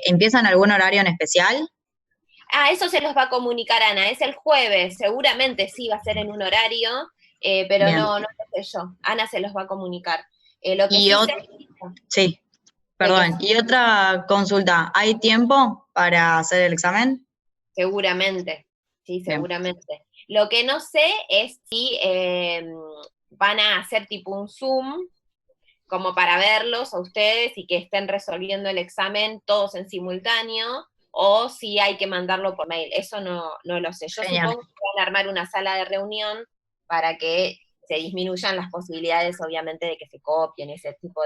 ¿empiezan algún horario en especial? Ah, eso se los va a comunicar Ana, es el jueves, seguramente sí va a ser en un horario, pero Bien. no lo sé yo. Ana se los va a comunicar. Lo que Y sí sé ot- sí, de que perdón. Y otra consulta, ¿hay tiempo para hacer el examen? seguramente, sí, Bien. seguramente. Lo que no sé es si van a hacer tipo un Zoom, como para verlos a ustedes y que estén resolviendo el examen todos en simultáneo, o si hay que mandarlo por mail. Eso no lo sé. Yo Genial. supongo que van a armar una sala de reunión para que se disminuyan las posibilidades, obviamente, de que se copien ese tipo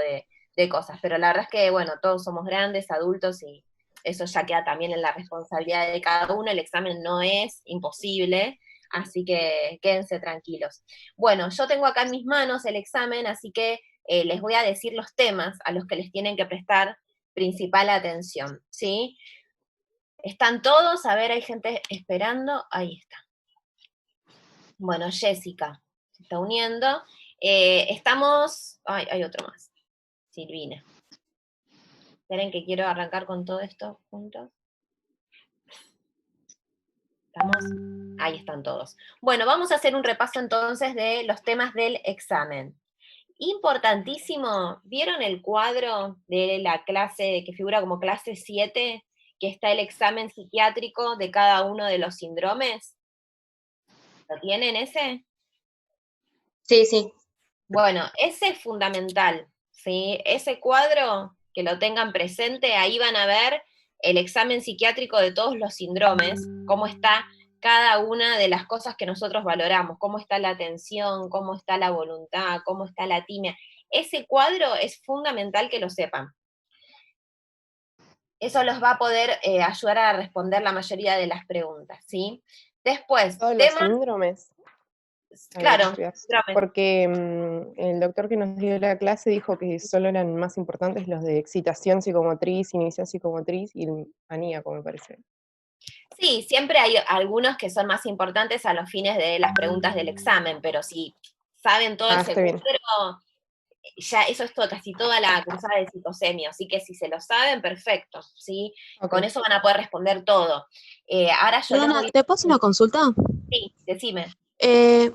de cosas. Pero la verdad es que, bueno, todos somos grandes, adultos, y eso ya queda también en la responsabilidad de cada uno. El examen no es imposible, así que quédense tranquilos. Bueno, yo tengo acá en mis manos el examen, así que les voy a decir los temas a los que les tienen que prestar principal atención, ¿sí? Están todos, a ver, hay gente esperando, ahí está. Bueno, Jessica se está uniendo. Estamos, ay, hay otro más, Silvina. Esperen que quiero arrancar con todo esto juntos. ¿Estamos? Ahí están todos. Bueno, vamos a hacer un repaso entonces de los temas del examen. Importantísimo, ¿vieron el cuadro de la clase que figura como clase 7, que está el examen psiquiátrico de cada uno de los síndromes? ¿Lo tienen ese? Sí, sí. Bueno, ese es fundamental, ¿sí? Ese cuadro, que lo tengan presente, ahí van a ver el examen psiquiátrico de todos los síndromes, cómo está cada una de las cosas que nosotros valoramos, cómo está la atención, cómo está la voluntad, cómo está la timia. Ese cuadro es fundamental que lo sepan. Eso los va a poder ayudar a responder la mayoría de las preguntas, ¿sí? Después, Todos los temas, síndromes había que claro, estudiar. síndromes. Porque el doctor que nos dio la clase dijo que solo eran más importantes los de excitación psicomotriz, inhibición psicomotriz y el maníaco, me parece. Sí, siempre hay algunos que son más importantes a los fines de las preguntas del examen, pero si saben todo Ah, ese está bien. cuadro, ya eso es todo, casi toda la cursada de psicosemia, así que si se lo saben, perfecto, ¿sí? Ok. Con eso van a poder responder todo. Ahora yo les Perdona, voy... ¿te puedo hacer una consulta? Sí, decime. Eh,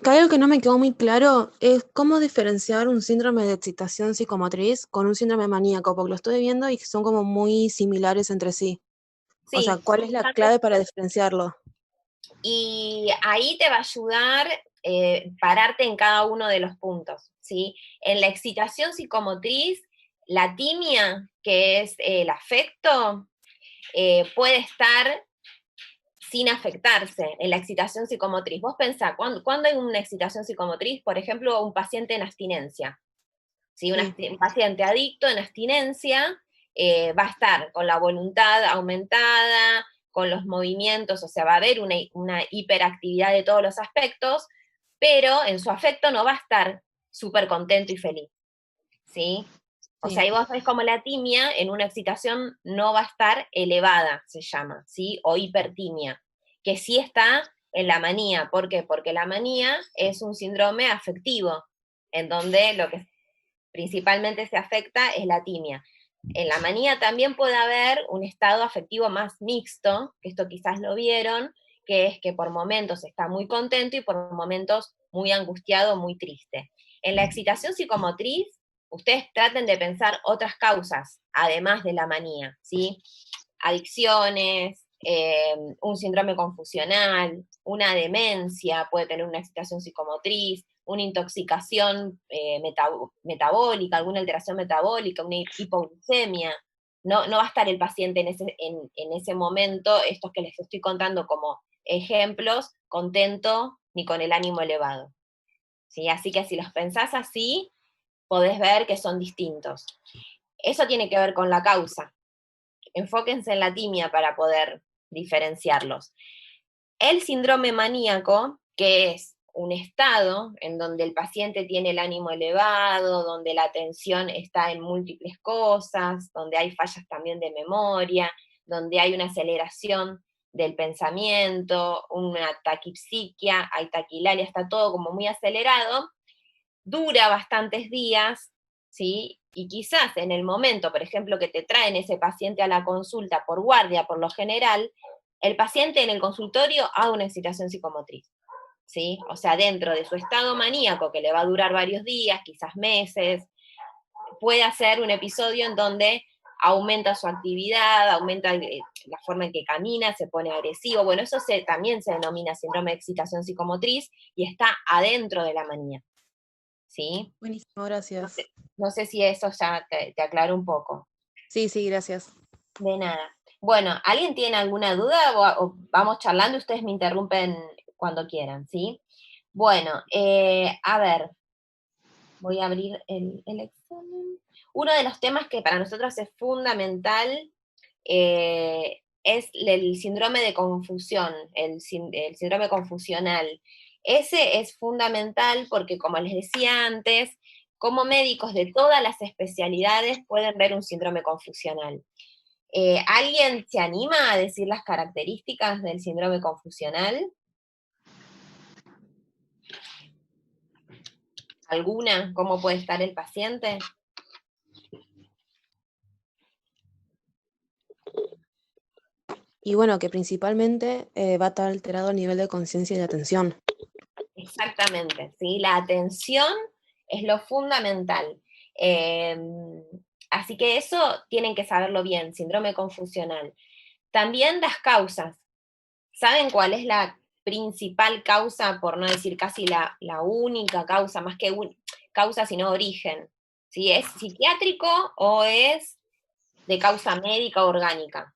que algo que no me quedó muy claro es cómo diferenciar un síndrome de excitación psicomotriz con un síndrome maníaco, porque lo estoy viendo y son como muy similares entre sí. O sea, Sí, ¿cuál es la clave para diferenciarlo? y ahí te va a ayudar pararte en cada uno de los puntos, ¿sí? En la excitación psicomotriz, la timia, que es el afecto, puede estar sin afectarse en la excitación psicomotriz. Vos pensá, ¿cuándo hay una excitación psicomotriz? Por ejemplo, un paciente en abstinencia, ¿sí? Sí. Un paciente adicto en abstinencia va a estar con la voluntad aumentada, con los movimientos, o sea, va a haber una hiperactividad de todos los aspectos, pero en su afecto no va a estar súper contento y feliz, ¿sí? O sea, Sí. ahí vos ves como la timia en una excitación no va a estar elevada, se llama, ¿sí? O hipertimia, que sí está en la manía. ¿Por qué? Porque la manía es un síndrome afectivo, en donde lo que principalmente se afecta es la timia. En la manía también puede haber un estado afectivo más mixto, que esto quizás lo vieron, que es que por momentos está muy contento y por momentos muy angustiado, muy triste. En la excitación psicomotriz, ustedes traten de pensar otras causas, además de la manía, ¿sí? Adicciones, un síndrome confusional, una demencia, puede tener una excitación psicomotriz, una intoxicación metabólica, alguna alteración metabólica, una hipoglucemia. No va a estar el paciente en ese momento, estos que les estoy contando como ejemplos, contento ni con el ánimo elevado. ¿Sí? Así que si los pensás así, podés ver que son distintos. Eso tiene que ver con la causa. Enfóquense en la timia para poder diferenciarlos. El síndrome maníaco, que es un estado en donde el paciente tiene el ánimo elevado, donde la atención está en múltiples cosas, donde hay fallas también de memoria, donde hay una aceleración del pensamiento, una taquipsiquia, hay taquilalia, está todo como muy acelerado, dura bastantes días, ¿sí? Y quizás en el momento, por ejemplo, que te traen ese paciente a la consulta por guardia, por lo general, el paciente en el consultorio haga una excitación psicomotriz, ¿sí? O sea, dentro de su estado maníaco, que le va a durar varios días, quizás meses, puede hacer un episodio en donde aumenta su actividad, aumenta la forma en que camina, se pone agresivo. Bueno, eso también se denomina síndrome de excitación psicomotriz y está adentro de la manía, ¿sí? Buenísimo, gracias. No sé si eso ya te aclaró un poco. Sí, sí, gracias. De nada. Bueno, ¿alguien tiene alguna duda o vamos charlando? Ustedes me interrumpen cuando quieran, ¿sí? Bueno, a ver, voy a abrir el examen. Uno de los temas que para nosotros es fundamental es el síndrome de confusión, el síndrome confusional. Ese es fundamental porque, como les decía antes, como médicos de todas las especialidades pueden ver un síndrome confusional. ¿Alguien se anima a decir las características del síndrome confusional? ¿Alguna? ¿Cómo puede estar el paciente? Y bueno, que principalmente va a estar alterado el nivel de conciencia y de atención. Exactamente, ¿sí? La atención es lo fundamental. Así que eso tienen que saberlo bien, síndrome confusional. También las causas. ¿Saben cuál es la principal causa, por no decir casi la única causa, más que causa sino origen? ¿Sí? ¿Es psiquiátrico o es de causa médica orgánica?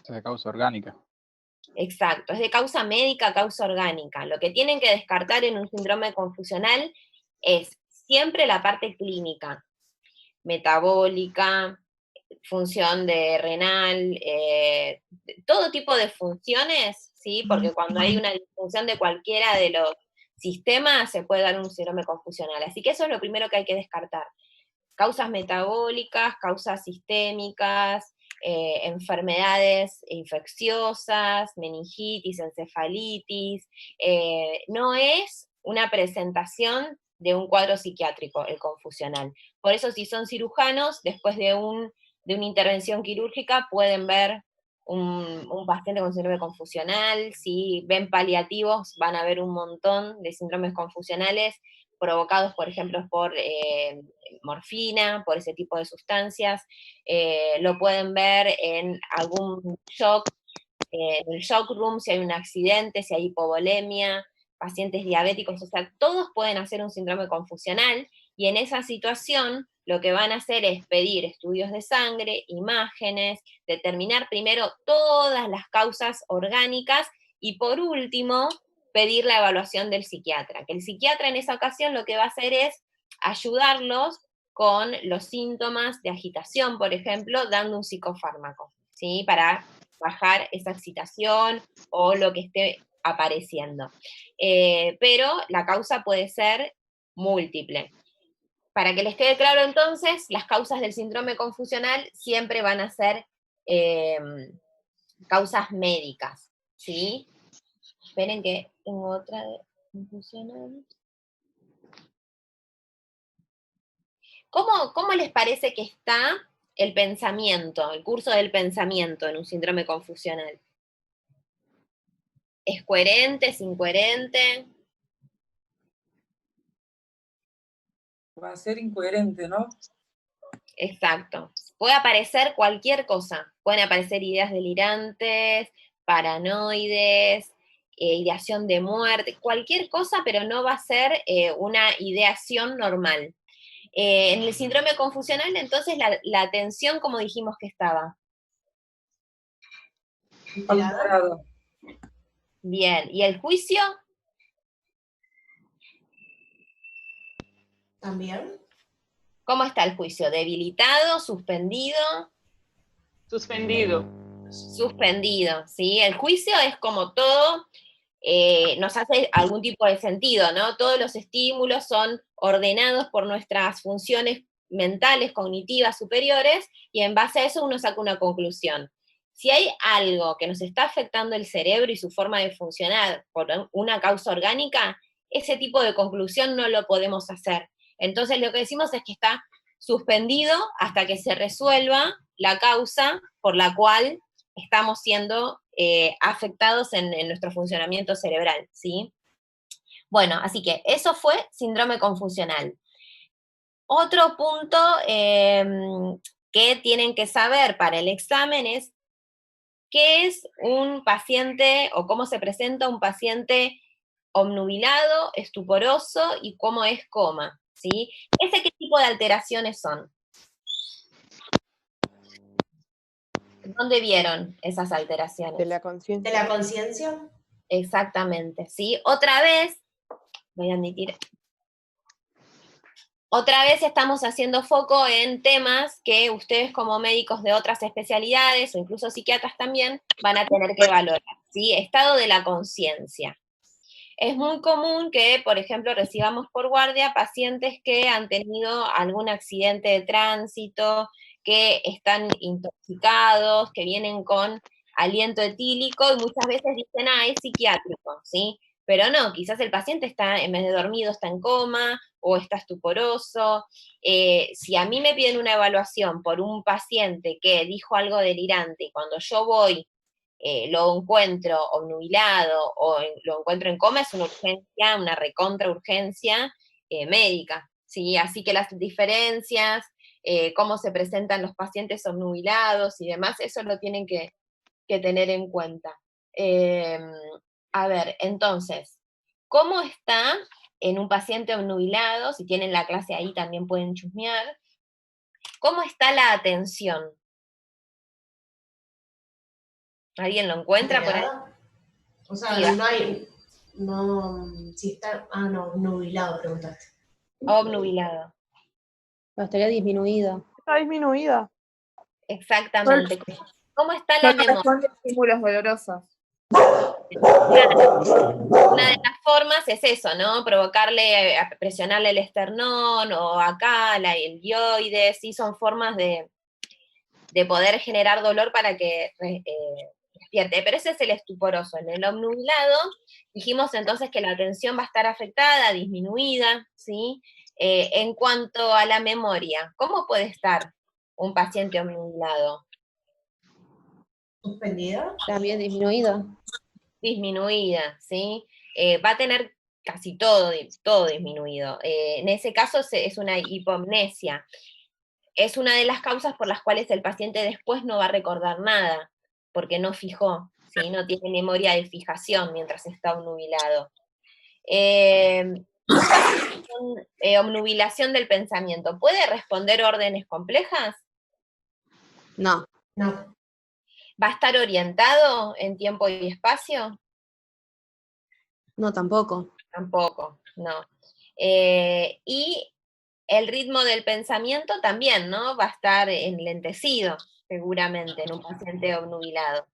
De causa orgánica. Exacto, es de causa médica, causa orgánica. Lo que tienen que descartar en un síndrome confusional es siempre la parte clínica, metabólica, función de renal, todo tipo de funciones, ¿sí? Porque cuando hay una disfunción de cualquiera de los sistemas se puede dar un síndrome confusional. Así que eso es lo primero que hay que descartar. Causas metabólicas, causas sistémicas, enfermedades infecciosas, meningitis, encefalitis. No es una presentación de un cuadro psiquiátrico, el confusional. Por eso, si son cirujanos, después de una intervención quirúrgica, pueden ver un paciente con síndrome confusional. Si ven paliativos, van a ver un montón de síndromes confusionales provocados, por ejemplo, por morfina, por ese tipo de sustancias. Lo pueden ver en algún shock, en el shock room, si hay un accidente, si hay hipovolemia, pacientes diabéticos, o sea, todos pueden hacer un síndrome confusional, y en esa situación lo que van a hacer es pedir estudios de sangre, imágenes, determinar primero todas las causas orgánicas, y por último, pedir la evaluación del psiquiatra, que el psiquiatra en esa ocasión lo que va a hacer es ayudarlos con los síntomas de agitación, por ejemplo, dando un psicofármaco, ¿sí? Para bajar esa excitación o lo que esté apareciendo. Pero la causa puede ser múltiple. Para que les quede claro entonces, las causas del síndrome confusional siempre van a ser causas médicas, ¿sí? Esperen que tengo otra de confusional. ¿Cómo les parece que está el pensamiento, el curso del pensamiento en un síndrome confusional? ¿Es coherente, es incoherente? Va a ser incoherente, ¿no? Exacto. Puede aparecer cualquier cosa. Pueden aparecer ideas delirantes, paranoides, ideación de muerte, cualquier cosa, pero no va a ser una ideación normal. En el síndrome confusional, entonces, la atención, como dijimos que estaba. Alterado. Bien. ¿Y el juicio? También. ¿Cómo está el juicio? ¿Debilitado? ¿Suspendido? Suspendido. Suspendido, ¿sí? El juicio es como todo, nos hace algún tipo de sentido, ¿no? Todos los estímulos son ordenados por nuestras funciones mentales, cognitivas superiores, y en base a eso uno saca una conclusión. Si hay algo que nos está afectando el cerebro y su forma de funcionar por una causa orgánica, ese tipo de conclusión no lo podemos hacer. Entonces lo que decimos es que está suspendido hasta que se resuelva la causa por la cual estamos siendo afectados en nuestro funcionamiento cerebral, ¿sí? Bueno, así que eso fue síndrome confusional. Otro punto que tienen que saber para el examen es qué es un paciente o cómo se presenta un paciente obnubilado, estuporoso y cómo es coma, ¿sí? ¿Qué tipo de alteraciones son? ¿Dónde vieron esas alteraciones? De la conciencia. ¿De la conciencia? Exactamente, ¿sí? Otra vez, voy a admitir, otra vez estamos haciendo foco en temas que ustedes como médicos de otras especialidades, o incluso psiquiatras también, van a tener que valorar, ¿sí? Estado de la conciencia. Es muy común que, por ejemplo, recibamos por guardia pacientes que han tenido algún accidente de tránsito, que están intoxicados, que vienen con aliento etílico, y muchas veces dicen, es psiquiátrico, ¿sí? Pero no, quizás el paciente está, en vez de dormido, está en coma, o está estuporoso. Si a mí me piden una evaluación por un paciente que dijo algo delirante, y cuando yo voy, lo encuentro obnubilado, o lo encuentro en coma, es una urgencia, una recontra urgencia médica, ¿sí? Así que las diferencias, cómo se presentan los pacientes obnubilados y demás, eso lo tienen que tener en cuenta. A ver, entonces, ¿cómo está en un paciente obnubilado? Si tienen la clase ahí también pueden chusmear. ¿Cómo está la atención? ¿Alguien lo encuentra por ahí? O sea, Sí, no hay, no, si está, no, nubilado, preguntaste. obnubilado. Estaría disminuida. Está disminuida. Exactamente. ¿Cómo está la No memoria? responde a estímulos dolorosos. Una de las formas es eso, ¿no? Provocarle, presionarle el esternón, o acá, el hioides, sí, son formas de poder generar dolor para que despierte. Pero ese es el estuporoso. En el obnubilado, dijimos entonces que la atención va a estar afectada, disminuida, ¿sí? En cuanto a la memoria, ¿cómo puede estar un paciente obnubilado? ¿Suspendida? También disminuida. Disminuida, ¿sí? Va a tener casi todo disminuido. En ese caso es una hipomnesia. Es una de las causas por las cuales el paciente después no va a recordar nada, porque no fijó, ¿sí? No tiene memoria de fijación mientras está obnubilado. Obnubilación del pensamiento. ¿Puede responder órdenes complejas? No. No. ¿Va a estar orientado en tiempo y espacio? No, tampoco. Tampoco, no. Y el ritmo del pensamiento también, ¿no? Va a estar enlentecido, seguramente, en un paciente obnubilado.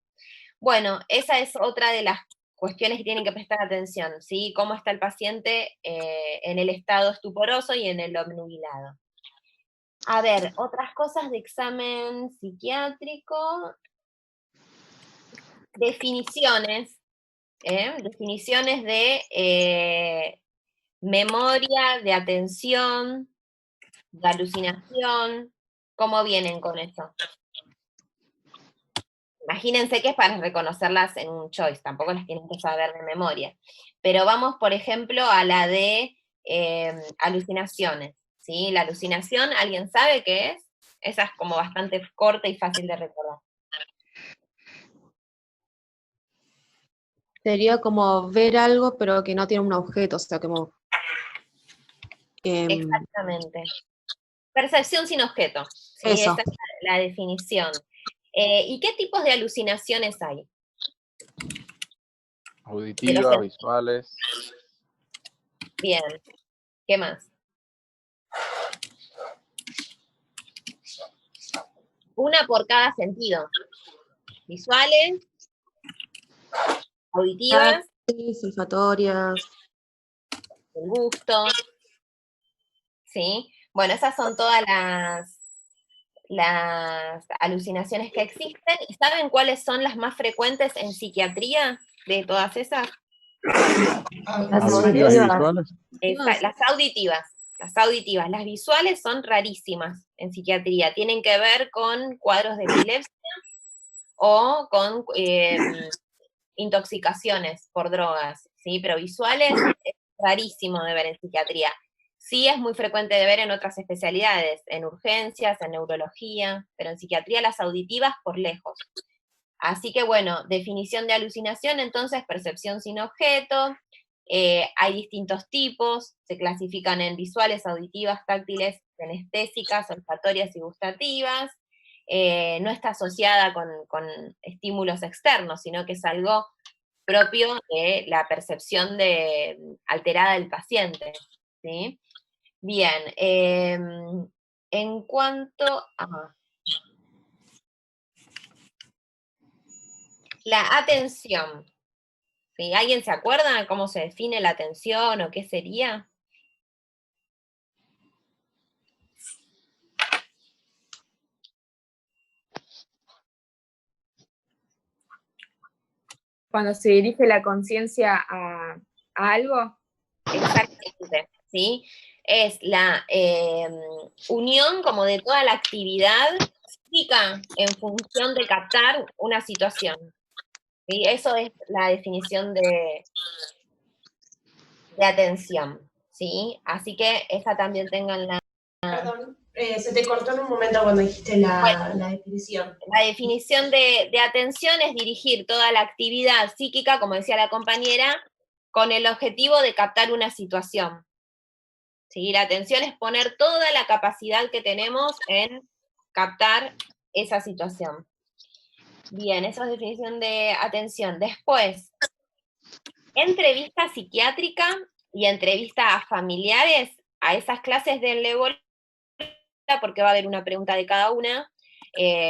Bueno, esa es otra de las cuestiones que tienen que prestar atención, ¿sí? Cómo está el paciente en el estado estuporoso y en el obnubilado. A ver, otras cosas de examen psiquiátrico. Definiciones. Definiciones de memoria, de atención, de alucinación. ¿Cómo vienen con eso? Imagínense que es para reconocerlas en un choice, tampoco las tienen que saber de memoria. Pero vamos, por ejemplo, a la de alucinaciones, ¿sí? La alucinación, ¿alguien sabe qué es? Esa es como bastante corta y fácil de recordar. Sería como ver algo, pero que no tiene un objeto, o sea, como... Exactamente. Percepción sin objeto, ¿sí? Eso. Esa es la definición. ¿Y qué tipos de alucinaciones hay? Auditivas, visuales. Bien. ¿Qué más? Una por cada sentido. Visuales, auditivas, olfatorias. el gusto. ¿Sí? Bueno, esas son todas las alucinaciones que existen. ¿Y saben cuáles son las más frecuentes en psiquiatría de todas esas? Auditivas y visuales. Las auditivas. Las auditivas. Las visuales son rarísimas en psiquiatría, tienen que ver con cuadros de epilepsia o con intoxicaciones por drogas, ¿sí? Pero visuales es rarísimo de ver en psiquiatría. Sí es muy frecuente de ver en otras especialidades, en urgencias, en neurología, pero en psiquiatría las auditivas por lejos. Así que bueno, definición de alucinación, entonces, percepción sin objeto, hay distintos tipos, se clasifican en visuales, auditivas, táctiles, kinestésicas, olfatorias y gustativas, no está asociada con estímulos externos, sino que es algo propio de la percepción alterada del paciente, ¿sí? Bien, en cuanto a la atención, ¿sí? ¿Alguien se acuerda cómo se define la atención o qué sería? Cuando se dirige la conciencia a algo. Exactamente, ¿sí? Es la unión como de toda la actividad psíquica en función de captar una situación. ¿Sí? Eso es la definición de atención, ¿sí? Así que esa también tengan Perdón, se te cortó en un momento cuando dijiste la definición. La definición de atención es dirigir toda la actividad psíquica, como decía la compañera, con el objetivo de captar una situación. ¿Sí? La atención es poner toda la capacidad que tenemos en captar esa situación. Bien, esa es definición de atención. Después, entrevista psiquiátrica y entrevista a familiares, a esas clases denle bola porque va a haber una pregunta de cada una.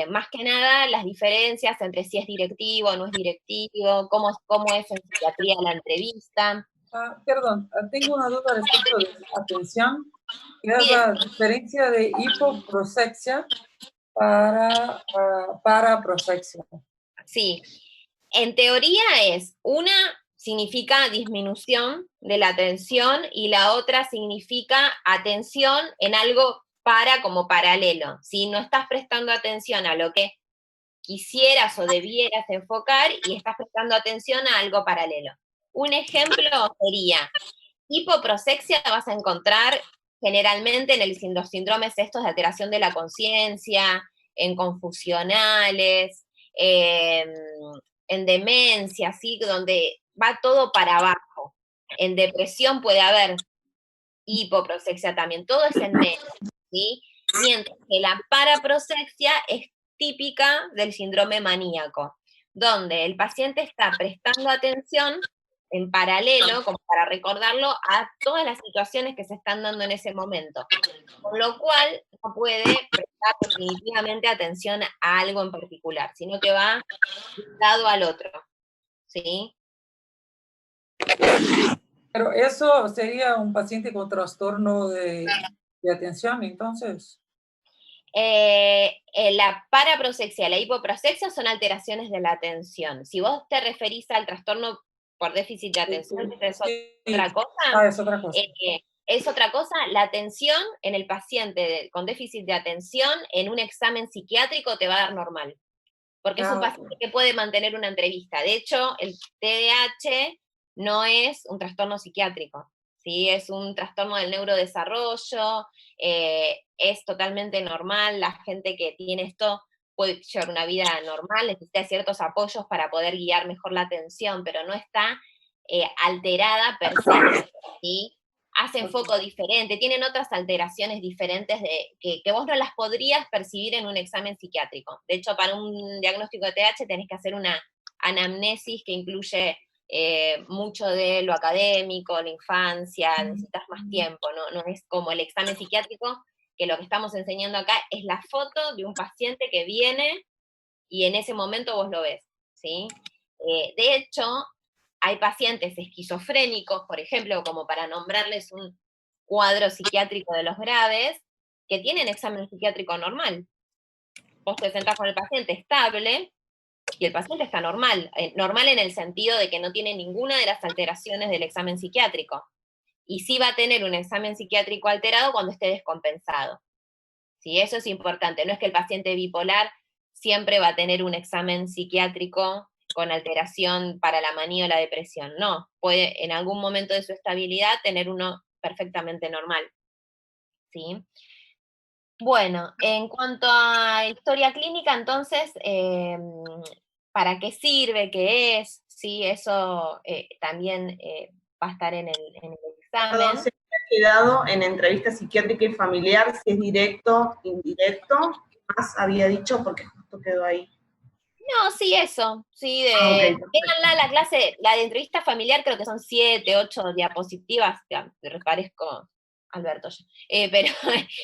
Más que nada, las diferencias entre si es directivo o no es directivo, cómo es en psiquiatría la entrevista. Perdón, tengo una duda respecto de atención, que es la diferencia de hipoprosexia para paraprosexia. Sí, en teoría una significa disminución de la atención y la otra significa atención en algo como paralelo. Si no estás prestando atención a lo que quisieras o debieras enfocar y estás prestando atención a algo paralelo. Un ejemplo sería, hipoprosexia vas a encontrar generalmente en los síndromes estos de alteración de la conciencia, en confusionales, en demencia, ¿sí? Donde va todo para abajo. En depresión puede haber hipoprosexia también, todo es en medio, ¿sí? Mientras que la paraprosexia es típica del síndrome maníaco, donde el paciente está prestando atención en paralelo, como para recordarlo, a todas las situaciones que se están dando en ese momento, con lo cual no puede prestar definitivamente atención a algo en particular, sino que va de un lado al otro, ¿sí? Pero eso sería un paciente con trastorno de atención, entonces. La paraprosexia y la hipoprosexia son alteraciones de la atención. Si vos te referís al trastorno por déficit de atención, ¿es otra cosa? Es otra cosa. Es otra cosa. La atención en el paciente con déficit de atención en un examen psiquiátrico te va a dar normal, porque es un paciente que puede mantener una entrevista. De hecho, el TDAH no es un trastorno psiquiátrico, ¿sí? Es un trastorno del neurodesarrollo, es totalmente normal, la gente que tiene esto puede llevar una vida normal, necesita ciertos apoyos para poder guiar mejor la atención, pero no está alterada per se, ¿sí? Hacen foco diferente, tienen otras alteraciones diferentes que vos no las podrías percibir en un examen psiquiátrico. De hecho, para un diagnóstico de TDAH tenés que hacer una anamnesis que incluye mucho de lo académico, la infancia, necesitas más tiempo, no es como el examen psiquiátrico, que lo que estamos enseñando acá es la foto de un paciente que viene y en ese momento vos lo ves, ¿sí? De hecho, hay pacientes esquizofrénicos, por ejemplo, como para nombrarles un cuadro psiquiátrico de los graves, que tienen examen psiquiátrico normal. Vos te sentás con el paciente estable, y el paciente está normal en el sentido de que no tiene ninguna de las alteraciones del examen psiquiátrico. y sí va a tener un examen psiquiátrico alterado cuando esté descompensado. ¿Sí? Eso es importante, no es que el paciente bipolar siempre va a tener un examen psiquiátrico con alteración para la manía o la depresión, no, puede en algún momento de su estabilidad tener uno perfectamente normal. ¿Sí? Bueno, en cuanto a historia clínica, entonces, ¿para qué sirve? ¿Qué es? Sí, eso también va a estar en el examen. Perdón, se me ha quedado en entrevista psiquiátrica y familiar, si es directo, indirecto, más había dicho porque justo quedó ahí. No, sí, eso, sí, Okay, véanla la clase, la de entrevista familiar creo que son 7, 8 diapositivas, ya, te parezco Alberto yo. Pero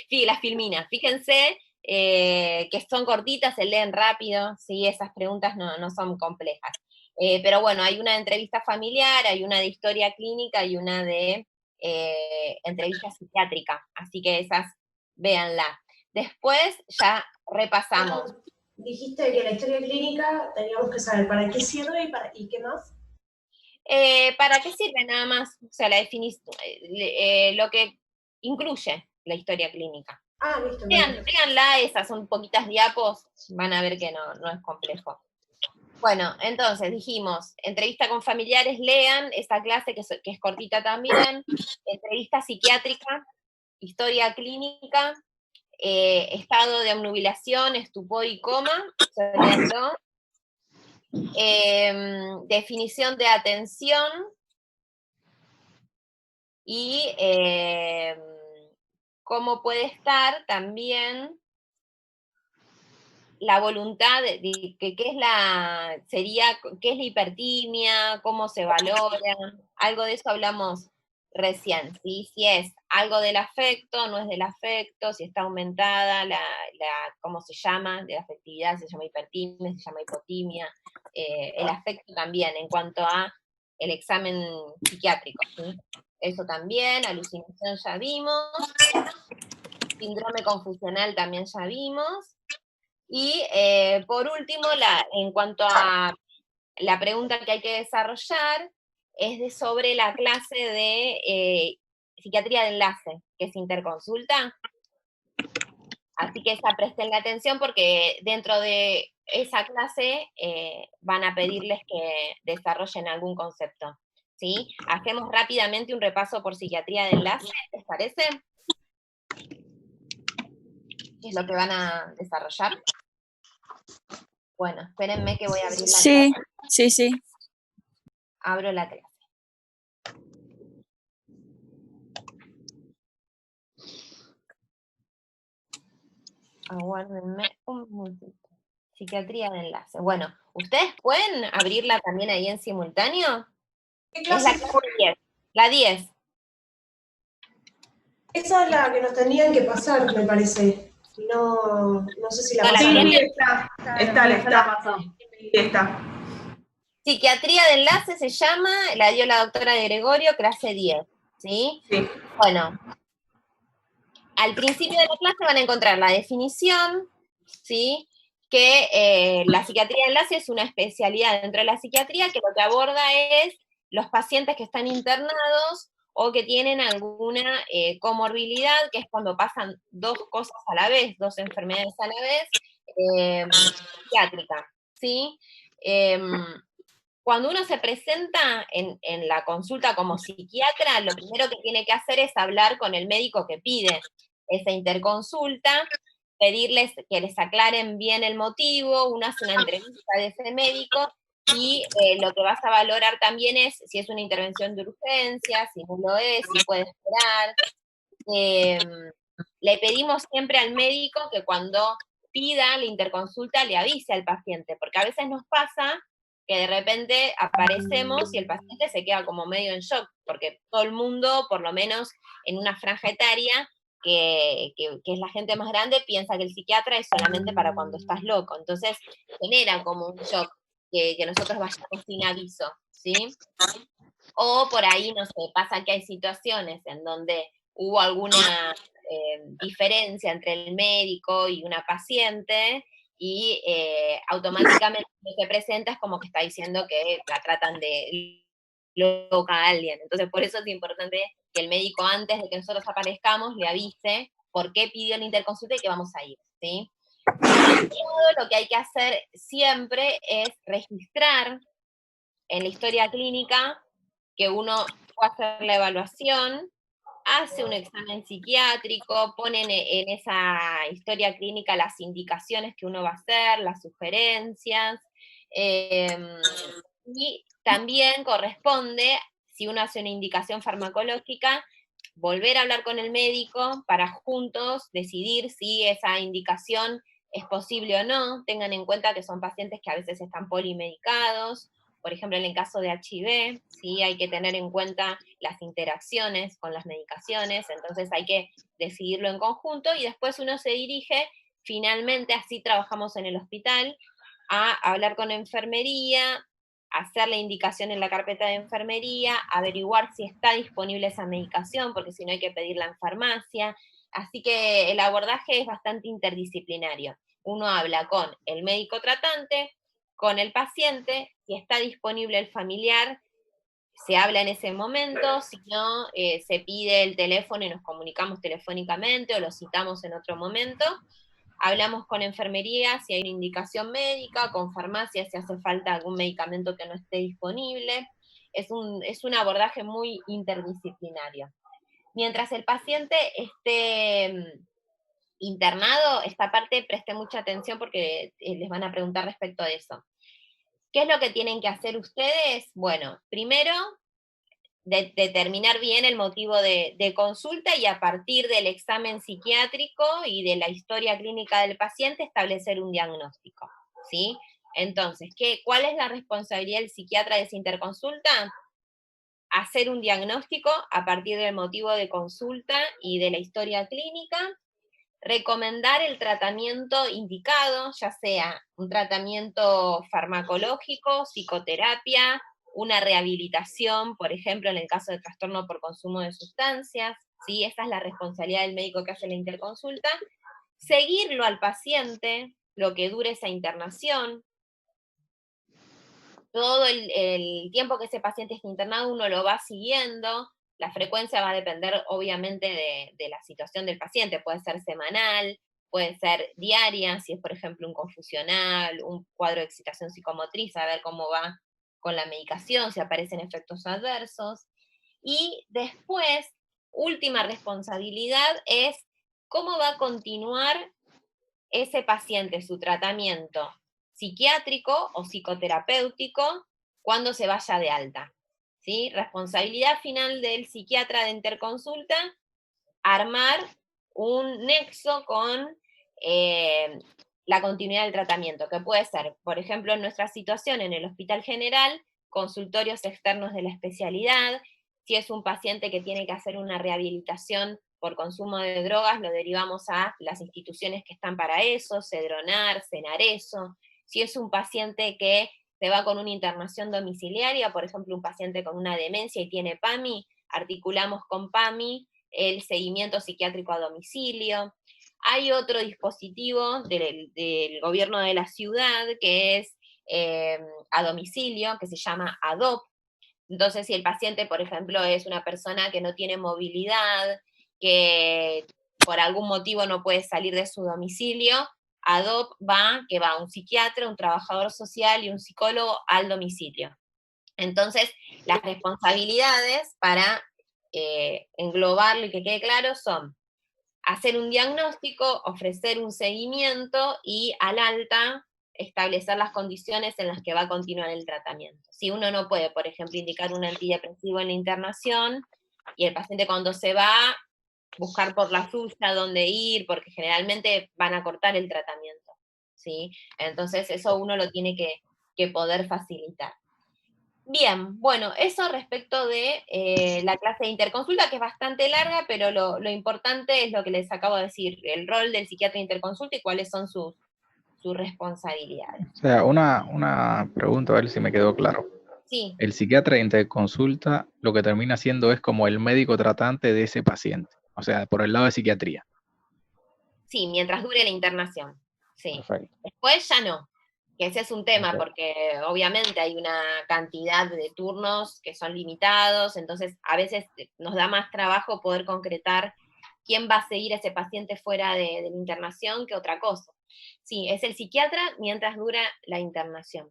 sí, las filminas, fíjense que son cortitas, se leen rápido, sí, esas preguntas no son complejas. Pero bueno, hay una de entrevista familiar, hay una de historia clínica y una de entrevista psiquiátrica, así que esas véanla. Después ya repasamos. Dijiste que la historia clínica teníamos que saber para qué sirve y qué más. ¿Para qué sirve nada más? O sea, la definición, lo que incluye la historia clínica. Ah, listo. Véanla, esas son poquitas diapos, van a ver que no es complejo. Bueno, entonces dijimos, entrevista con familiares, lean esta clase que es cortita también, entrevista psiquiátrica, historia clínica, estado de obnubilación, estupor y coma, léanlo. Definición de atención y cómo puede estar también la voluntad de qué es la hipertimia, cómo se valora, algo de eso hablamos recién, ¿sí? Si es algo del afecto, no es del afecto, si está aumentada ¿cómo se llama? De la afectividad, se llama hipertimia, se llama hipotimia, el afecto también, en cuanto a el examen psiquiátrico, ¿sí? Eso también, alucinación ya vimos, síndrome confusional también ya vimos, y por último, en cuanto a la pregunta que hay que desarrollar, es sobre la clase de psiquiatría de enlace, que es interconsulta. Así que esa presten la atención porque dentro de esa clase van a pedirles que desarrollen algún concepto. ¿Sí? Hacemos rápidamente un repaso por psiquiatría de enlace, ¿les parece? ¿Qué es lo que van a desarrollar? Bueno, espérenme que voy a abrir la clase. Sí. Abro la clase. Aguárdenme un momentito. Psiquiatría de enlace. Bueno, ¿ustedes pueden abrirla también ahí en simultáneo? ¿Qué Es la clase? clase 10. La 10. Esa es la que nos tendrían que pasar, me parece. No sé si la No, la pasaron. tienen. Está. Psiquiatría de enlace se llama, la dio la doctora de Gregorio, clase 10. ¿Sí? Sí. Bueno, al principio de la clase van a encontrar la definición, ¿sí? Que la psiquiatría de enlace es una especialidad dentro de la psiquiatría que lo que aborda es los pacientes que están internados o que tienen alguna comorbilidad, que es cuando pasan dos cosas a la vez, dos enfermedades a la vez, psiquiátrica, ¿sí? Cuando uno se presenta en la consulta como psiquiatra, lo primero que tiene que hacer es hablar con el médico que pide esa interconsulta, pedirles que les aclaren bien el motivo, uno hace una entrevista de ese médico, y lo que vas a valorar también es si es una intervención de urgencia, si no lo es, si puede esperar. Le pedimos siempre al médico que cuando pida la interconsulta le avise al paciente, porque a veces nos pasa que de repente aparecemos y el paciente se queda como medio en shock, porque todo el mundo, por lo menos en una franja etaria, que es la gente más grande, piensa que el psiquiatra es solamente para cuando estás loco. Entonces genera como un shock que nosotros vayamos sin aviso, ¿sí? O por ahí, no sé, pasa que hay situaciones en donde hubo alguna diferencia entre el médico y una paciente, y automáticamente lo que presenta es como que está diciendo que la tratan de loca a alguien. Entonces, por eso es importante que el médico antes de que nosotros aparezcamos le avise por qué pidió la interconsulta y que vamos a ir, ¿sí? Todo lo que hay que hacer siempre es registrar en la historia clínica que uno fue a hacer la evaluación, hace un examen psiquiátrico, ponen en esa historia clínica las indicaciones que uno va a hacer, las sugerencias, y también corresponde, si uno hace una indicación farmacológica, volver a hablar con el médico para juntos decidir si esa indicación es posible o no. Tengan en cuenta que son pacientes que a veces están polimedicados, por ejemplo, en el caso de HIV, ¿sí? Hay que tener en cuenta las interacciones con las medicaciones, entonces hay que decidirlo en conjunto, y después uno se dirige, finalmente, así trabajamos en el hospital, a hablar con enfermería, hacer la indicación en la carpeta de enfermería, averiguar si está disponible esa medicación, porque si no hay que pedirla en farmacia. Así que el abordaje es bastante interdisciplinario. Uno habla con el médico tratante, con el paciente, si está disponible el familiar, se habla en ese momento, si no, se pide el teléfono y nos comunicamos telefónicamente o lo citamos en otro momento. Hablamos con enfermería si hay una indicación médica, con farmacia si hace falta algún medicamento que no esté disponible. Es un abordaje muy interdisciplinario. Mientras el paciente esté internado, esta parte preste mucha atención porque les van a preguntar respecto a eso. ¿Qué es lo que tienen que hacer ustedes? Bueno, primero, determinar bien el motivo de consulta y a partir del examen psiquiátrico y de la historia clínica del paciente establecer un diagnóstico, ¿sí? Entonces, ¿cuál es la responsabilidad del psiquiatra de esa interconsulta? Hacer un diagnóstico a partir del motivo de consulta y de la historia clínica, recomendar el tratamiento indicado, ya sea un tratamiento farmacológico, psicoterapia, una rehabilitación, por ejemplo, en el caso de trastorno por consumo de sustancias, ¿sí? Esa es la responsabilidad del médico que hace la interconsulta. Seguirlo al paciente, lo que dure esa internación. Todo el tiempo que ese paciente esté internado uno lo va siguiendo. La frecuencia va a depender, obviamente, de la situación del paciente. Puede ser semanal, puede ser diaria, si es, por ejemplo, un confusional, un cuadro de excitación psicomotriz, a ver cómo va con la medicación, si aparecen efectos adversos. Y después, última responsabilidad es cómo va a continuar ese paciente su tratamiento psiquiátrico o psicoterapéutico cuando se vaya de alta. ¿Sí? Responsabilidad final del psiquiatra de interconsulta, armar un nexo con la continuidad del tratamiento, que puede ser, por ejemplo, en nuestra situación en el Hospital General, consultorios externos de la especialidad. Si es un paciente que tiene que hacer una rehabilitación por consumo de drogas, lo derivamos a las instituciones que están para eso, Cedronar, Cenareso. Si es un paciente que se va con una internación domiciliaria, por ejemplo, un paciente con una demencia y tiene PAMI, articulamos con PAMI el seguimiento psiquiátrico a domicilio. Hay otro dispositivo del gobierno de la ciudad que es a domicilio, que se llama ADOP. Entonces, si el paciente, por ejemplo, es una persona que no tiene movilidad, que por algún motivo no puede salir de su domicilio, ADOP que va un psiquiatra, un trabajador social y un psicólogo al domicilio. Entonces, las responsabilidades para englobarlo y que quede claro son hacer un diagnóstico, ofrecer un seguimiento y al alta establecer las condiciones en las que va a continuar el tratamiento. Si uno no puede, por ejemplo, indicar un antidepresivo en la internación y el paciente cuando se va, buscar por la suya dónde ir, porque generalmente van a cortar el tratamiento, ¿sí? Entonces eso uno lo tiene que poder facilitar. Bien, bueno, eso respecto de la clase de interconsulta, que es bastante larga, pero lo importante es lo que les acabo de decir, el rol del psiquiatra de interconsulta y cuáles son sus responsabilidades. O sea, una pregunta, a ver si me quedó claro. Sí. El psiquiatra de interconsulta lo que termina siendo es como el médico tratante de ese paciente, o sea, por el lado de psiquiatría. Sí, mientras dure la internación. Sí. Perfecto. Después ya no. Que ese es un tema, Ok. porque obviamente hay una cantidad de turnos que son limitados, entonces a veces nos da más trabajo poder concretar quién va a seguir a ese paciente fuera de la internación que otra cosa. Sí, es el psiquiatra mientras dura la internación.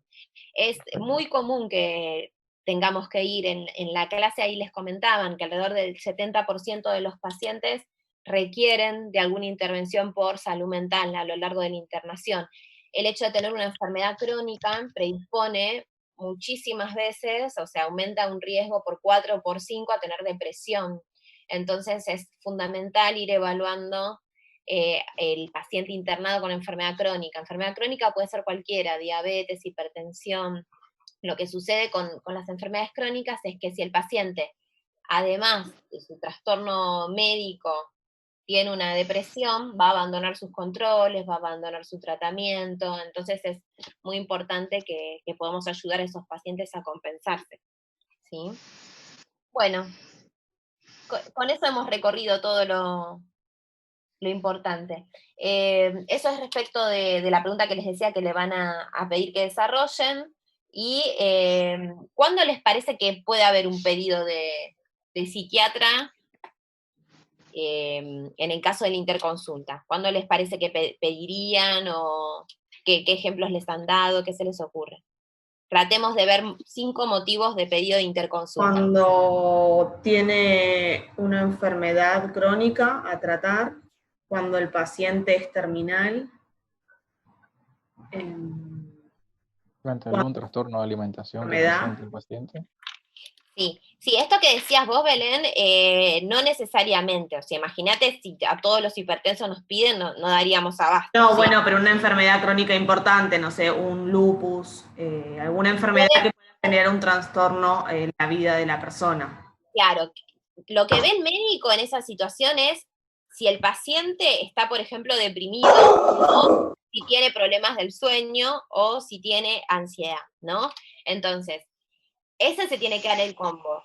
Es muy común que tengamos que ir en la clase, ahí les comentaban que alrededor del 70% de los pacientes requieren de alguna intervención por salud mental a lo largo de la internación. El hecho de tener una enfermedad crónica predispone muchísimas veces, o sea, aumenta un riesgo por 4 o por 5 a tener depresión. Entonces es fundamental ir evaluando el paciente internado con enfermedad crónica. Enfermedad crónica puede ser cualquiera, diabetes, hipertensión. Lo que sucede con las enfermedades crónicas es que si el paciente, además de su trastorno médico, tiene una depresión, va a abandonar sus controles, va a abandonar su tratamiento, entonces es muy importante que podamos ayudar a esos pacientes a compensarse, ¿sí? Bueno, con eso hemos recorrido todo lo importante. Eso es respecto de la pregunta que les decía que le van a pedir que desarrollen, y ¿cuándo les parece que puede haber un pedido de psiquiatra en el caso de la interconsulta? ¿Cuándo les parece que pedirían o qué ejemplos les han dado? ¿Qué se les ocurre? Tratemos de ver 5 motivos de pedido de interconsulta. Cuando tiene una enfermedad crónica a tratar, cuando el paciente es terminal, Frente a algún trastorno de alimentación que enfermedad. presente el paciente. Sí, esto que decías vos, Belén, no necesariamente. O sea, imagínate si a todos los hipertensos nos piden, no daríamos abasto. No, ¿sí? bueno, pero una enfermedad crónica importante, no sé, un lupus, alguna enfermedad que pueda generar un trastorno en la vida de la persona. Claro, lo que ve el médico en esa situación es si el paciente está, por ejemplo, deprimido, o si tiene problemas del sueño, o si tiene ansiedad, ¿no? Entonces, ese se tiene que dar el combo.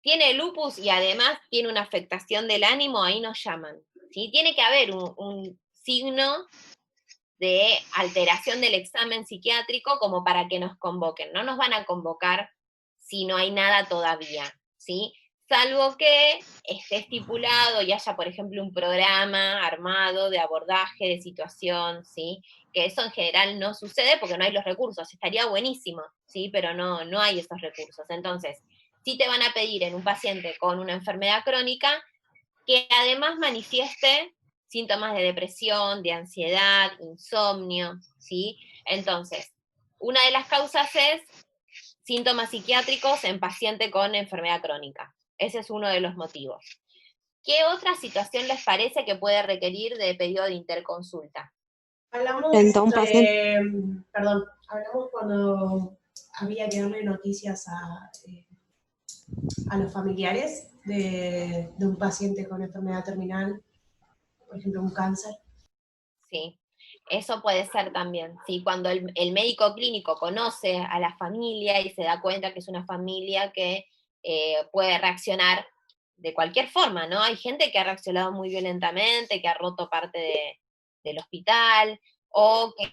Tiene lupus y además tiene una afectación del ánimo, ahí nos llaman, ¿sí? Tiene que haber un signo de alteración del examen psiquiátrico como para que nos convoquen. No nos van a convocar si no hay nada todavía, ¿sí? Salvo que esté estipulado y haya, por ejemplo, un programa armado de abordaje de situación, ¿sí? Que eso en general no sucede porque no hay los recursos. Estaría buenísimo, ¿sí? Pero no hay esos recursos. Entonces, sí te van a pedir en un paciente con una enfermedad crónica que además manifieste síntomas de depresión, de ansiedad, insomnio, ¿sí? Entonces, una de las causas es síntomas psiquiátricos en paciente con enfermedad crónica. Ese es uno de los motivos. ¿Qué otra situación les parece que puede requerir de pedido de interconsulta? Hablamos hablamos cuando había que darle noticias a los familiares de un paciente con enfermedad terminal, por ejemplo, un cáncer. Sí, eso puede ser también, ¿sí? Cuando el médico clínico conoce a la familia y se da cuenta que es una familia que puede reaccionar de cualquier forma, ¿no? Hay gente que ha reaccionado muy violentamente, que ha roto parte del hospital, o que